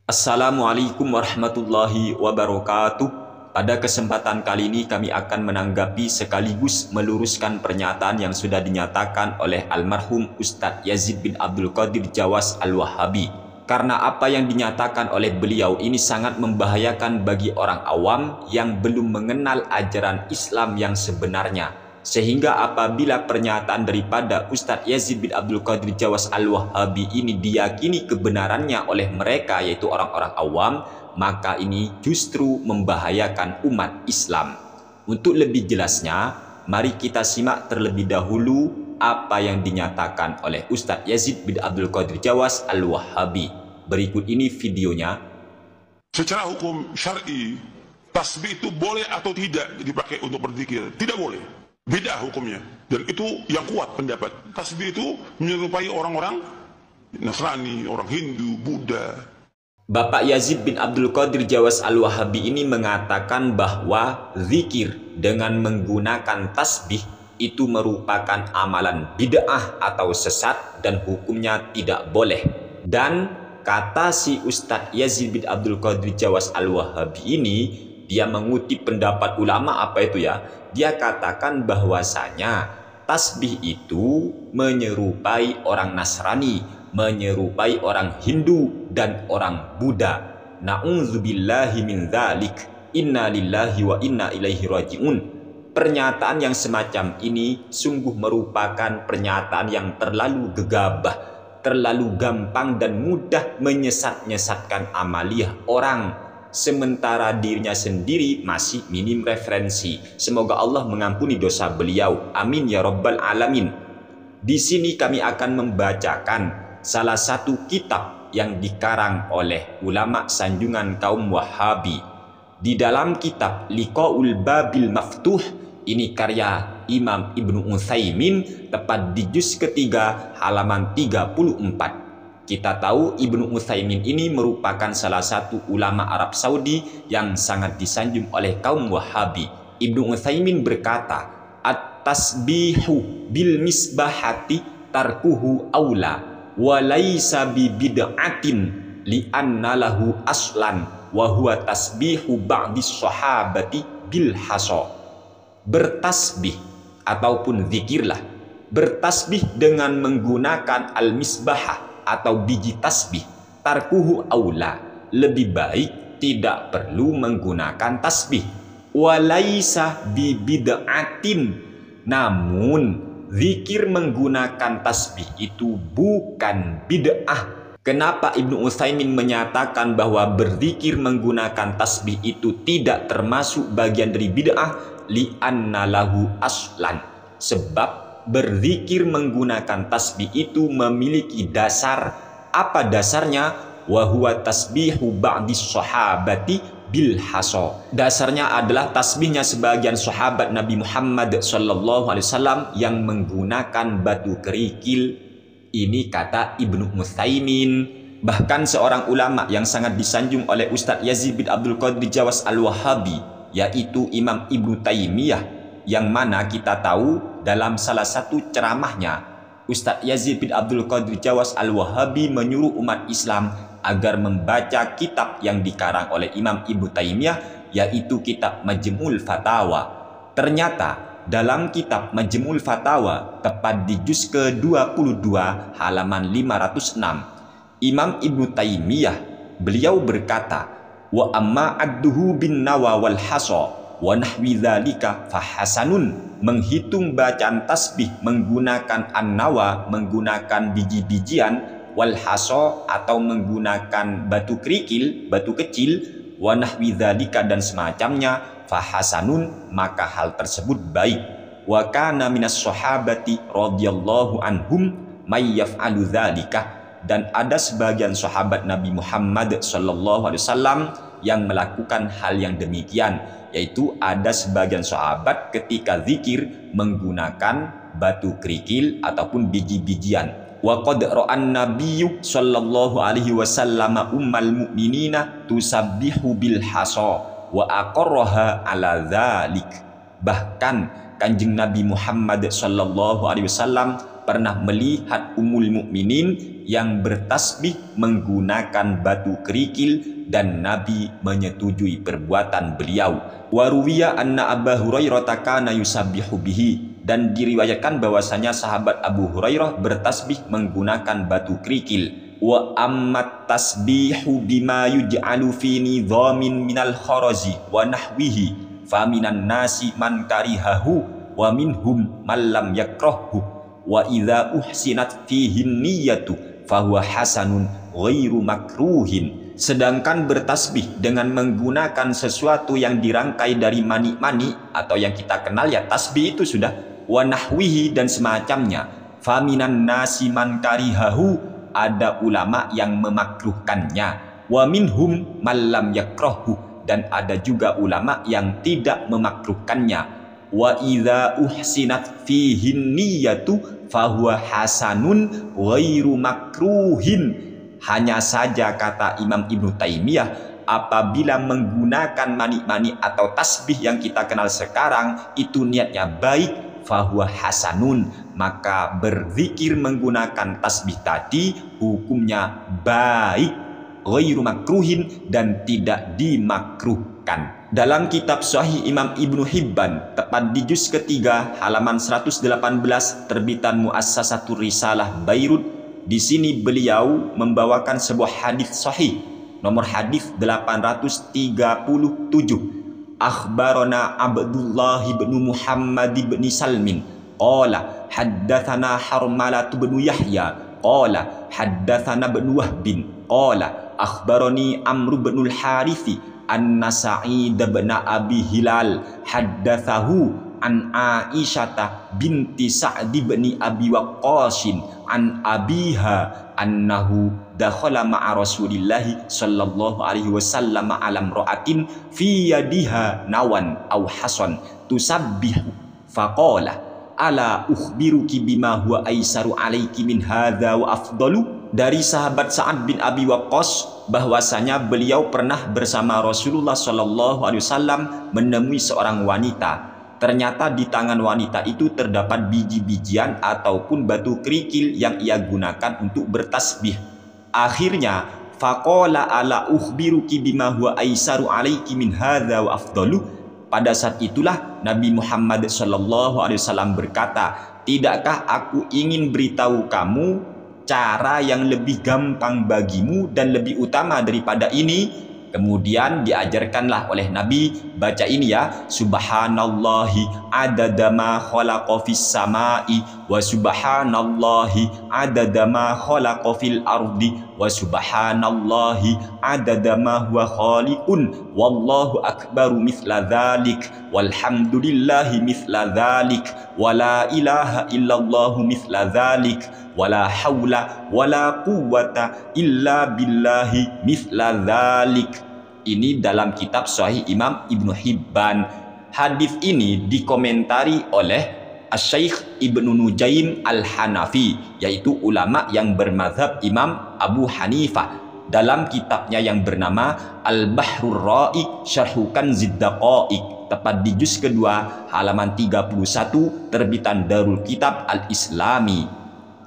Assalamualaikum warahmatullahi wabarakatuh. Pada kesempatan kali ini kami akan menanggapi sekaligus meluruskan pernyataan yang sudah dinyatakan oleh almarhum Ustadz Yazid bin Abdul Qadir Jawas Al-Wahabi. Karena apa yang dinyatakan oleh beliau ini sangat membahayakan bagi orang awam yang belum mengenal ajaran Islam yang sebenarnya. Sehingga apabila pernyataan daripada Ustadz Yazid bin Abdul Qadir Jawas Al-Wahabi ini diyakini kebenarannya oleh mereka, yaitu orang-orang awam, maka ini justru membahayakan umat Islam. Untuk lebih jelasnya, mari kita simak terlebih dahulu apa yang dinyatakan oleh Ustadz Yazid bin Abdul Qadir Jawas Al-Wahabi. Berikut ini videonya. Secara hukum syar'i, tasbih itu boleh atau tidak dipakai untuk berzikir? Tidak boleh. Beda hukumnya. Dan itu yang kuat pendapat. Tasbih itu menyerupai orang-orang Nasrani, orang Hindu, Buddha. Bapak Yazid bin Abdul Qadir Jawas Al-Wahabi ini mengatakan bahwa zikir dengan menggunakan tasbih itu merupakan amalan bid'ah atau sesat dan hukumnya tidak boleh. Dan kata si Ustadz Yazid bin Abdul Qadir Jawas Al-Wahabi ini, dia mengutip pendapat ulama apa itu ya? Dia katakan bahwasanya tasbih itu menyerupai orang Nasrani, menyerupai orang Hindu dan orang Buddha. Na'udzubillahi min dzalik. Inna lillahi wa inna ilaihi raji'un. Pernyataan yang semacam ini sungguh merupakan pernyataan yang terlalu gegabah, terlalu gampang dan mudah menyesat-nyesatkan amaliyah orang, sementara dirinya sendiri masih minim referensi. Semoga Allah mengampuni dosa beliau. Amin ya rabbal alamin. Di sini kami akan membacakan salah satu kitab yang dikarang oleh ulama sanjungan kaum Wahabi. Di dalam kitab Liqaul Babil Maftuh, ini karya Imam Ibnu Utsaimin, tepat di juz ketiga halaman 34. Kita tahu Ibnu Utsaimin ini merupakan salah satu ulama Arab Saudi yang sangat disanjung oleh kaum Wahabi. Ibnu Utsaimin berkata, "At-tasbihu bil misbahati tarkuhu aula wa laisa bi bid'atin li anna lahu aslan wa huwa tasbihu ba'dis sahabati bil hasa." Bertasbih ataupun zikirlah, bertasbih dengan menggunakan al-misbahah atau biji tasbih, tarkuhu aula, lebih baik tidak perlu menggunakan tasbih. Walaisa bibid'atin, namun zikir menggunakan tasbih itu bukan bid'ah. Kenapa Ibnu Utsaimin menyatakan bahwa berzikir menggunakan tasbih itu tidak termasuk bagian dari bid'ah? Li'anna lahu aslan, sebab berzikir menggunakan tasbih itu memiliki dasar. Apa dasarnya? Wa huwa tasbihu ba'dis sahabati bil hasa. Dasarnya adalah tasbihnya sebagian sahabat Nabi Muhammad SAW yang menggunakan batu kerikil. Ini kata Ibnu Utsaimin. Bahkan seorang ulama yang sangat disanjung oleh Ustadz Yazid bin Abdul Qadir Jawas Al-Wahabi, yaitu Imam Ibnu Taimiyah, yang mana kita tahu dalam salah satu ceramahnya, Ustadz Yazid bin Abdul Qadir Jawas Al-Wahabi menyuruh umat Islam agar membaca kitab yang dikarang oleh Imam Ibnu Taimiyah, yaitu kitab Majmu'ul Fatawa. Ternyata dalam kitab Majmu'ul Fatawa, tepat di juz ke-22 halaman 506, Imam Ibnu Taimiyah beliau berkata, wa amma adduhu bin nawa wal hasa wa nahwi dzalika fahasanun. Menghitung bacaan tasbih menggunakan an-nawa, menggunakan biji-bijian, wal hasa atau menggunakan batu kerikil, batu kecil, wa nahwi dzalika dan semacamnya, fahasanun, maka hal tersebut baik. Wa kana minas sahabati radhiyallahu anhum may yaf'alu dzalika, dan ada sebagian sahabat Nabi Muhammad SAW yang melakukan hal yang demikian, yaitu ada sebagian sahabat ketika zikir menggunakan batu kerikil ataupun biji-bijian. Wa qad ra'an nabiyyu sallallahu alaihi wasallam ummal mu'minina tusabbihu bil hasa wa aqarraha ala dzalik. Bahkan Kanjeng Nabi Muhammad sallallahu alaihi wasallam pernah melihat Ummul Mukminin yang bertasbih menggunakan batu kerikil dan Nabi menyetujui perbuatan beliau. Wa ruwiya anna Abu Hurairah kana yusabbihu bihi, dan diriwayatkan bahwasanya sahabat Abu Hurairah bertasbih menggunakan batu kerikil. Wa ammat tasbihu bima yuj'alu fi nidhamin minal kharazi wa nahwihi faminan nasi man karihahu wa minhum man lam yakrahu wa idza uhsinat fihi niyyatu fahuwa hasanun ghairu makruhin. Sedangkan bertasbih dengan menggunakan sesuatu yang dirangkai dari mani-mani atau yang kita kenal ya tasbih itu sudah, wa nahwihi dan semacamnya, faminan nasi man karihahu, ada ulama yang memakruhkannya, wa minhum man lam yakrahu, dan ada juga ulama yang tidak memakruhkannya. Wa idza uhsinat fihi niyyatu fahuwa hasanun ghairu makruhin. Hanya saja kata Imam Ibnu Taimiyah, apabila menggunakan mani-mani atau tasbih yang kita kenal sekarang itu niatnya baik, fahuwa hasanun, maka berzikir menggunakan tasbih tadi hukumnya baik, ghairu makruhin, dan tidak dimakruhkan. Dalam kitab Sahih Imam Ibnu Hibban, tepat di juz ketiga halaman 118 terbitan Muassasatur Risalah Beirut, di sini beliau membawakan sebuah hadis sahih nomor hadis 837. Akhbarana Abdullah bin Muhammad bin Salmin qala haddatsana Harmalah bin Yahya qala haddatsana bin Wahb qala akhbarani Amr bin al-Harithi anna Sa'id bin Abi Hilal haddatsahu an Aisyah binti Sa'd bin Abi Waqqas an abiha annahu dakhala ma'a Rasulillahi sallallahu alaihi wasallam ala imra'atin fi yadiha nawan aw hasan tusabbihu faqala ala ukhbiruki bima huwa aisaru alayki min hadza wa afdalu. Dari sahabat Sa'ad bin Abi Waqqas bahwasanya beliau pernah bersama Rasulullah sallallahu alaihi wasallam menemui seorang wanita. Ternyata di tangan wanita itu terdapat biji-bijian ataupun batu kerikil yang ia gunakan untuk bertasbih. Akhirnya, faqala ala ukhbiruki bima huwa aisaru alayki min hadza wa afdalu. Pada saat itulah Nabi Muhammad SAW berkata, tidakkah aku ingin beritahu kamu cara yang lebih gampang bagimu dan lebih utama daripada ini? Kemudian diajarkanlah oleh Nabi, baca ini ya, subhanallahi adada ma khalaqa fis samai wa subhanallahi adada ma khalaqa fil ardi wa subhanallahi adada ma huwa khaliqun wallahu akbaru mithla dzalik walhamdulillahi mithla dzalik wala ilaha illallahu mithla dzalik wala haula wala quwwata illa billahi mithla dzalik. Ini dalam kitab Sahih Imam Ibnu Hibban. Hadis ini dikomentari oleh Asy-Syaikh Ibnu Nujaim Al-Hanafi, yaitu ulama yang bermazhab Imam Abu Hanifah, dalam kitabnya yang bernama Al-Bahrur Ra'iq Syarhu Kanzid Daqa'iq, tepat di juz kedua halaman 31 terbitan Darul Kitab Al-Islami.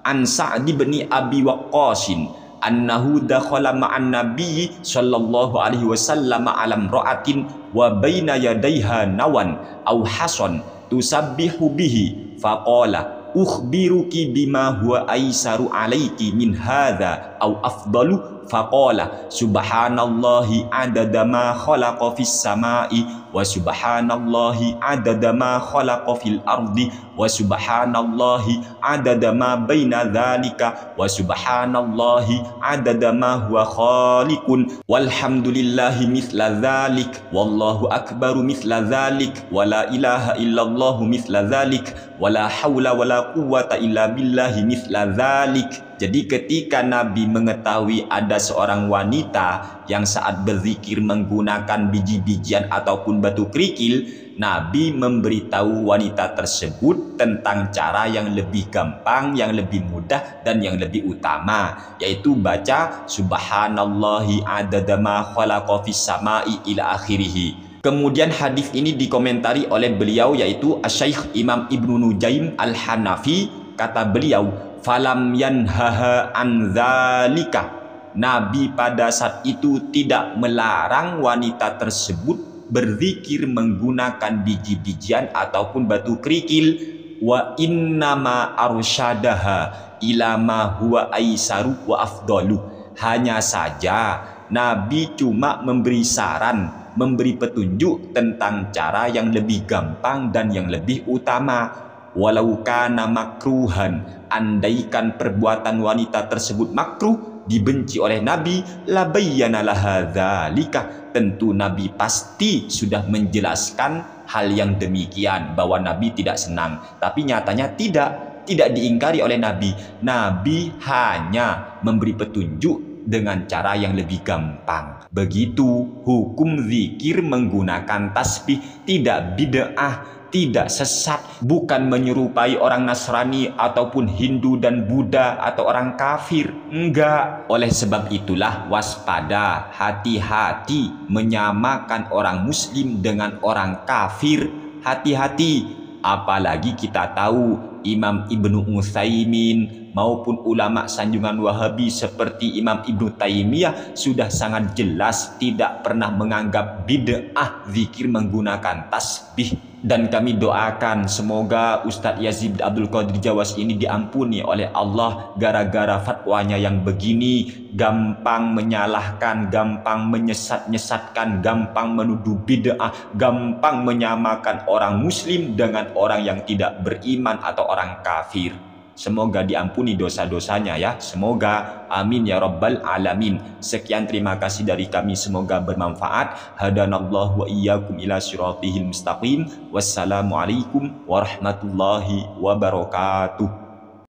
An Sa'd bin Abi Waqqas annahu dakhala ma'an nabiy sallallahu alaihi wasallam ala imra'atin wa baina yadayha nawan aw hasan tusabbihu bihi faqala ukhbiruki bima huwa aisaru alayki min hadza aw afdalu faqala subhanallahi adada ma khalaqa fis samai wa subhanallahi adada ma khalaqa fil ardi wa subhanallahi adada ma baina dzalika wa subhanallahi adada ma huwa khaliqun walhamdulillahi mithla dzalik wallahu akbaru mithla dzalik wala ilaha illallah mithla dzalik wala haula wala quwwata illa billahi mithla dzalik. Jadi ketika Nabi mengetahui ada seorang wanita yang saat berzikir menggunakan biji-bijian ataupun batu kerikil, Nabi memberitahu wanita tersebut tentang cara yang lebih gampang, yang lebih mudah, dan yang lebih utama, yaitu baca subhanallahi adada ma khalaqa fis samai ila akhirih. Kemudian hadis ini dikomentari oleh beliau, yaitu Asy-Syaikh Imam Ibnu Nujaim Al-Hanafi, kata beliau, falam yanhaha an dzalika. Nabi pada saat itu tidak melarang wanita tersebut berzikir menggunakan biji-bijian ataupun batu kerikil. Wa innama arsyadaha ila ma huwa aisaru wa afdalu. Hanya saja Nabi cuma memberi saran, memberi petunjuk tentang cara yang lebih gampang dan yang lebih utama. Walau kana makruhan, andaikan perbuatan wanita tersebut makruh, dibenci oleh Nabi, la bayyana laha dzalika. Tentu Nabi pasti sudah menjelaskan hal yang demikian, bahwa Nabi tidak senang. Tapi nyatanya tidak diingkari oleh Nabi. Nabi hanya memberi petunjuk dengan cara yang lebih gampang. Begitu hukum zikir menggunakan tasbih, tidak bid'ah, tidak sesat, bukan menyerupai orang Nasrani ataupun Hindu dan Buddha atau orang kafir. Enggak. Oleh sebab itulah waspada, hati-hati menyamakan orang muslim dengan orang kafir. Hati-hati. Apalagi kita tahu Imam Ibnu Utsaimin maupun ulama sanjungan Wahabi seperti Imam Ibnu Taimiyah sudah sangat jelas tidak pernah menganggap bid'ah zikir menggunakan tasbih. Dan kami doakan semoga Ustadz Yazid bin Abdul Qadir Jawas ini diampuni oleh Allah gara-gara fatwanya yang begini, gampang menyalahkan, gampang menyesat-nyesatkan, gampang menuduh bid'ah, gampang menyamakan orang muslim dengan orang yang tidak beriman atau orang kafir. Semoga diampuni dosa-dosanya ya. Semoga. Amin ya rabbal alamin. Sekian, terima kasih dari kami. Semoga bermanfaat. Hadanallahu wa iyyakum ila syiratihil mustaqim. Wassalamualaikum warahmatullahi wabarakatuh.